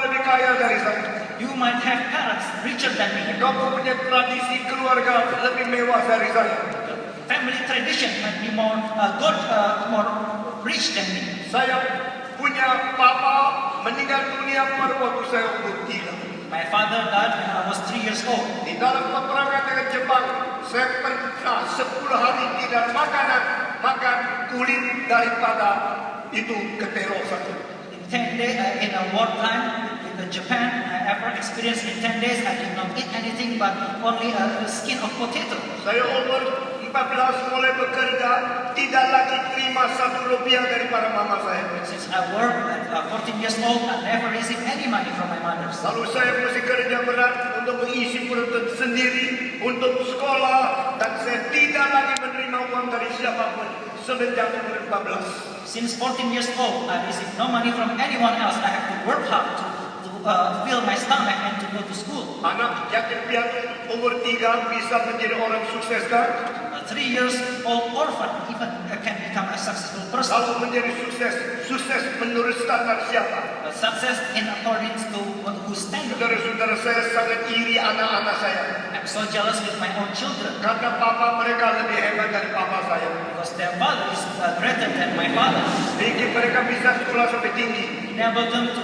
lebih kaya dari saya. You might have parents richer than me. Kamu punya tradisi keluarga lebih mewah dari saya. Family tradition might be more more rich than me. Saya punya papa meninggal dunia pada waktu saya umur 3. My father died when I was 3 years old. Di dalam peperangan dengan Jepang, saya pernah 10 hari tidak makan kulit daripada itu ketelo saja. In 10 days, in a wartime in Japan, I ever experienced in 10 days I did not eat anything but only a skin of potato. Saya umur 14 mulai bekerja, tidak lagi terima 1 rupiah daripada mama saya. Since I worked at 14 years old, I never received any money from my mother. Lalu saya mesti kerja berat untuk mengisi perut sendiri, untuk sekolah, dan saya tidak lagi menerima uang dari siapapun semenjak umur 14. Since 14 years old, I received no money from anyone else. I have to work hard to fill my stomach and to go to school. Anak yatim piatu umur 3 bisa menjadi orang sukses kan? A 3 years old orphan even can become a successful person. Kalau menjadi sukses menurut standar siapa? A success in accordance to whose standard. Saudara-saudara, saya sangat iri anak-anak saya. I'm so jealous with my own children Karena papa mereka lebih hebat dari papa saya. because their father is greater than my father. Sedikit mereka bisa sekolah sampai tinggi. Enable them to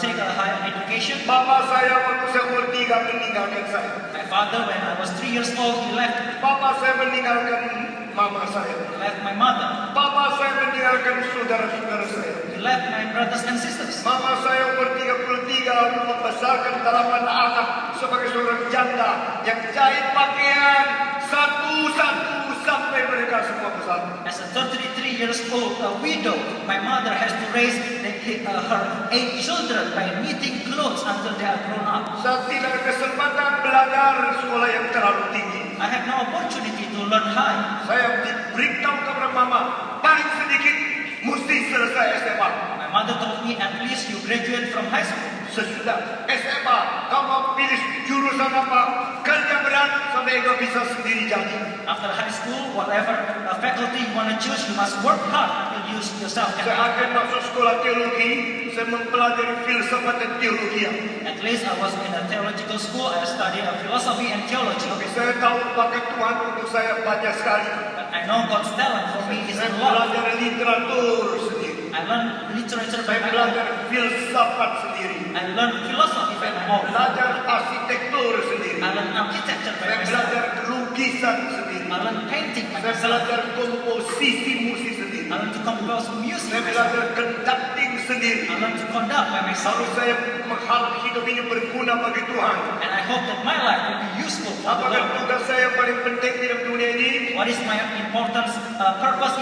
take a higher education. Papa saya waktu saya umur 3 meninggalkan saya. My father, when I was 3 years old, he left Papa saya meninggalkan mama saya. my mother. Papa saya meninggalkan saudara-saudara saya. He left my brothers and sisters. Mama saya umur 33 membesarkan 8 anak sebagai seorang janda yang jahit pakaian satu-satu sampai mereka semua besar. As a 33 years old widow, my mother has to raise her 8 children by knitting clothes until they are grown up. Saya tidak ada kesempatan belajar sekolah yang terlalu tinggi. I have no opportunity to learn high. Saya diberitahu kepada mama, paling sedikit mesti selesai SMA. My mother told me, at least you graduate from high school. Sesudah SMA, kamu pilih jurusan apa, kerja berat sampai kau bisa sendiri jadi. After high school, whatever faculty you want to choose, you must work hard until you yourself can. Saya akan masuk sekolah teologi, saya mempelajari filsafat dan teologi. At least I was in a theological school. I studied philosophy and theology. Tapi saya tahu bakat Tuhan untuk saya banyak sekali. But I know God's talent for me is Saya a lot. belajar literatur sendiri. I learned literature by Saya my own. belajar filsafat sendiri. I learned philosophy by my own. Belajar arsitektur sendiri. I learned architecture by Saya myself. belajar lukisan sendiri. I learned painting by Saya myself. belajar komposisi musik sendiri. I learned to compose music Saya by myself. belajar conducting sendiri. I learned to conduct by myself. Lalu saya mengharap hidup ini berguna bagi Tuhan. And I hope that my life will be useful for the Apakah Lord. tugas saya paling penting di dalam dunia ini? What is my importance, purpose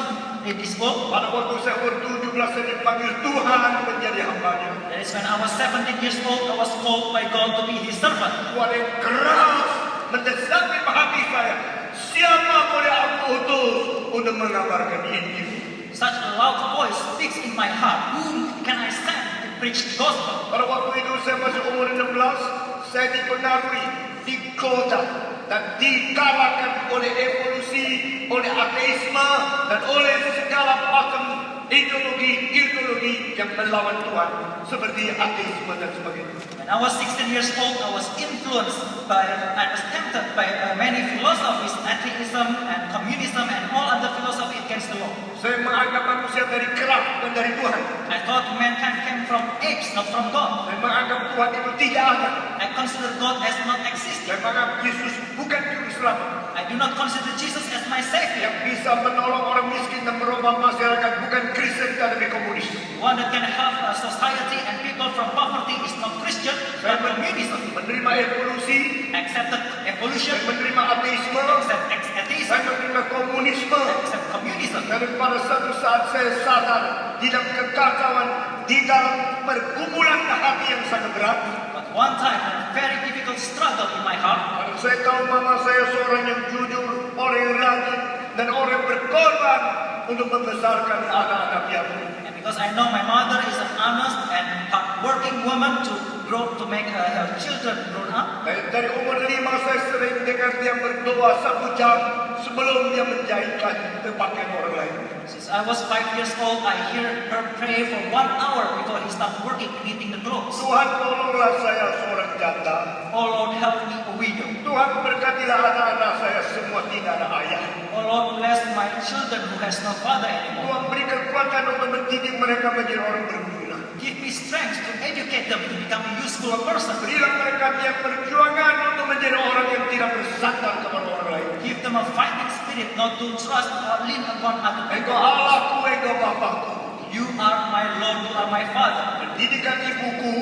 in this world? Pada waktu saya umur 17 saya dipanggil Tuhan menjadi hambanya. That is when I was 17 years old, I was called by God to be His servant. Suara yang keras mendesak di hati saya. Siapa boleh aku utus untuk mengabarkan Injil? Such a loud voice speaks in my heart. Whom can I send to preach the gospel? Pada waktu itu saya masih umur 16, saya dipengaruhi, digoda dan dikalahkan oleh evolusi, oleh ateisme dan oleh segala macam ideologi yang melawan Tuhan seperti ateisme dan sebagainya. When I was 16 years old, I was influenced by, I was tempted by many philosophies, atheism and communism and all other philosophy against the law. Saya menganggap manusia dari kera dan dari Tuhan. I thought mankind came from apes, not from God. Saya menganggap Tuhan itu tidak ada. I consider God as not existing. Saya menganggap Yesus bukan juru selamat I do not consider Jesus as my savior. yang bisa menolong orang miskin dan merubah masyarakat, bukan Kristen tapi komunis. One that can help society and people from poverty is not Christian, but communism. Menerima evolusi, Accepted evolution, saya menerima ateisme, accept atheism, saya menerima komunisme. accept communism. Dan pada satu saat saya sadar di dalam kekacauan, di dalam pergumulan hati yang sangat berat. But one time, a very difficult struggle in my heart. Dan saya tahu mama saya seorang yang jujur, orang yang rajin, dan orang yang berkorban untuk membesarkan anak-anak piatu. And because I know my mother is an honest and hardworking woman to grow, to make her children grown up. Dari umur 5 saya sering dengar dia berdoa 1 jam sebelum dia menjahitkan pakaian orang lain. Since I was 5 years old, I hear her pray for 1 hour before he started working, knitting the clothes. Tuhan tolonglah saya seorang janda. Oh Lord, help me, a widow. Tuhan berkatilah anak-anak saya semua tidak ada ayah. Oh Lord, bless my children who has no father anymore. Tuhan beri kekuatan untuk mendidik mereka menjadi orang berguna. Give me strength to educate them to become a useful person. Berilah mereka tiap perjuangan untuk menjadi orang yang tidak bersandar kepada orang lain. Give them a fighting spirit, not to trust or lean upon other Engkau people. Allahku, engkau Bapakku. You are my Lord, you are my Father. Pendidikan ibuku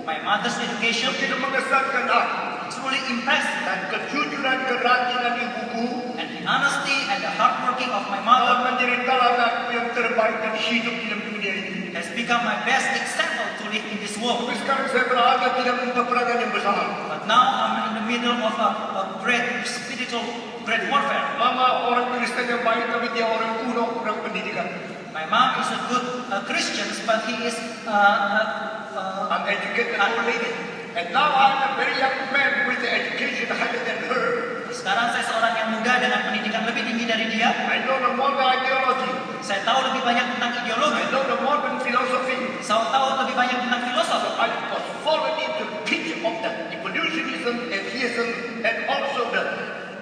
My mother's education begitu mengesankan aku. truly impressed me. Dan kejujuran kerajaan ibuku And the honesty and the hard working of my mother telah menjadi teladanku yang terbaik dan hidup di dalam dunia ini. has become my best example to live in this world. Tapi sekarang saya berada di dalam peperangan yang besar. But now I'm in the middle of a great spiritual, great warfare. Mama orang Kristen yang baik, tapi dia orang kuno, kurang pendidikan. My mom is a good Christian, but he is Uneducated old lady. And now I'm a very young man with the education higher than her. Sekarang saya seorang yang muda dengan pendidikan lebih tinggi dari dia. I know the modern ideology. Saya tahu lebih banyak tentang I ideologi. know the modern philosophy. Saya tahu lebih banyak tentang filosofi. I was fallen into the pit of that evolutionism, atheism, and also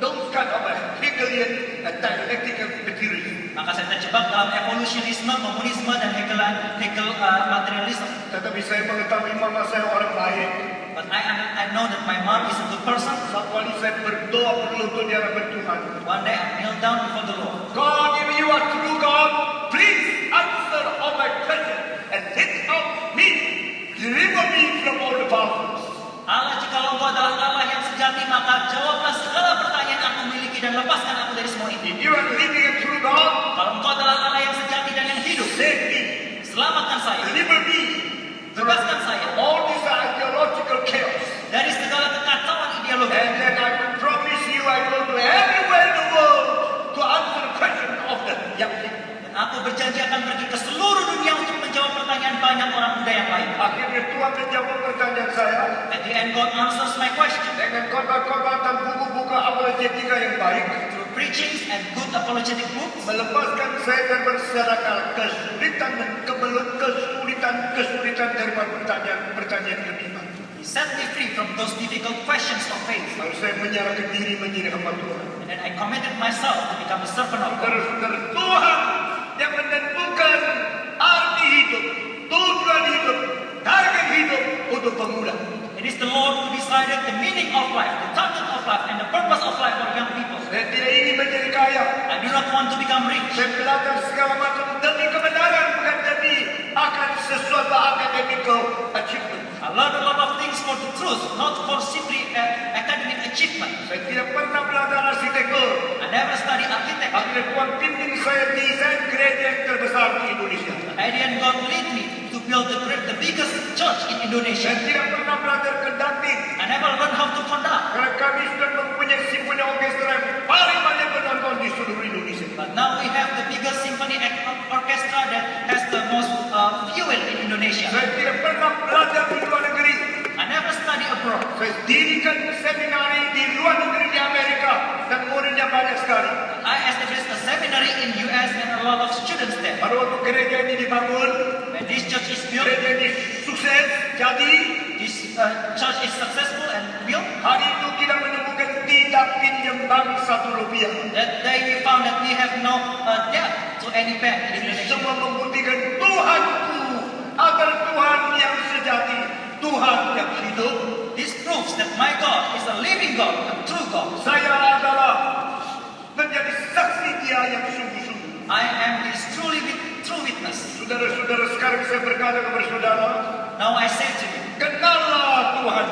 those kind of Hegelian dialectical materialism. Maka saya terjebak dalam evolusionisme, komunisme, dan Hegel materialisme. Tetapi saya mengetahui mama saya orang baik. But I know that my mom is a good person. Satu kali saya berdoa berlutut di hadapan Tuhan. One day I kneel down before the Lord. God, if you are true God, please answer all my questions and let out me, deliver me from all the powers. Allah, jikalau Engkau adalah Allah yang sejati, maka jawablah segala pertanyaan yang aku miliki dan lepaskan aku dari semua ini. If you are living a true God, Kalau Engkau adalah Allah yang sejati dan yang hidup, save me, selamatkan saya, deliver me bebaskan saya all this ideological chaos. dari segala kekacauan ideologi. And then I will promise you I go to everywhere in the world to answer the question of the young people. Dan aku berjanji akan pergi ke seluruh dunia untuk menjawab pertanyaan banyak orang muda yang lain. Akhirnya Tuhan menjawab pertanyaan saya At the end, God answers my question dengan khotbah-khotbah dan buku-buku apologetika yang baik, through preachings and good apologetic books. melepaskan saya dari masyarakat kesulitan dan kesulitan dari pertanyaan beriman. He set me free from those difficult questions of faith. Lalu saya menyerahkan diri menjadi hamba Tuhan. And then I committed myself to become a servant of God. Saudara-saudara, Tuhan yang menentukan arti hidup, tujuan hidup, target hidup untuk pemuda. It is the Lord who decided the meaning of life, the target of life, and the purpose of life for young people. Saya tidak ingin menjadi kaya. I do not want to become rich. Saya belajar segala macam demi kebenaran, bukan demi akan sesuatu academical achievement. I learned a lot of things for the truth, not for simply academic achievement. Saya tidak pernah belajar arsitektur. I never studied architecture. Akhirnya Tuhan pimpin saya desain gereja yang terbesar di Indonesia. And then God lead me to build the biggest church in Indonesia. Saya tidak pernah belajar conducting. I never learned how to conduct. Karena kami sudah mempunyai simfoni orkestra yang paling banyak penonton di seluruh Indonesia. But now we have the biggest symphony orchestra that has the most fuel in Indonesia. Saya tidak pernah belajar di luar negeri. I never studied abroad. Saya dirikan seminari di luar negeri di Amerika dan muridnya banyak sekali. I established a seminary in US and a lot of students there. Pada waktu gereja ini dibangun, When this church is built, gereja ini sukses, jadi this church is successful and built. hari itu kita menemukan tidak pinjam bank Rp1. That day we found that we have no debt to any bank in Indonesia. Semua membuktikan Tuhanku agar Tuhan yang sejati, Tuhan yang hidup. This proves that my God is a living God, a true God. Saya adalah menjadi saksi Dia yang sungguh-sungguh. I am His true witness. Saudara-saudara, sekarang saya berkata kepada saudara, Now I say to you, kenallah Tuhan.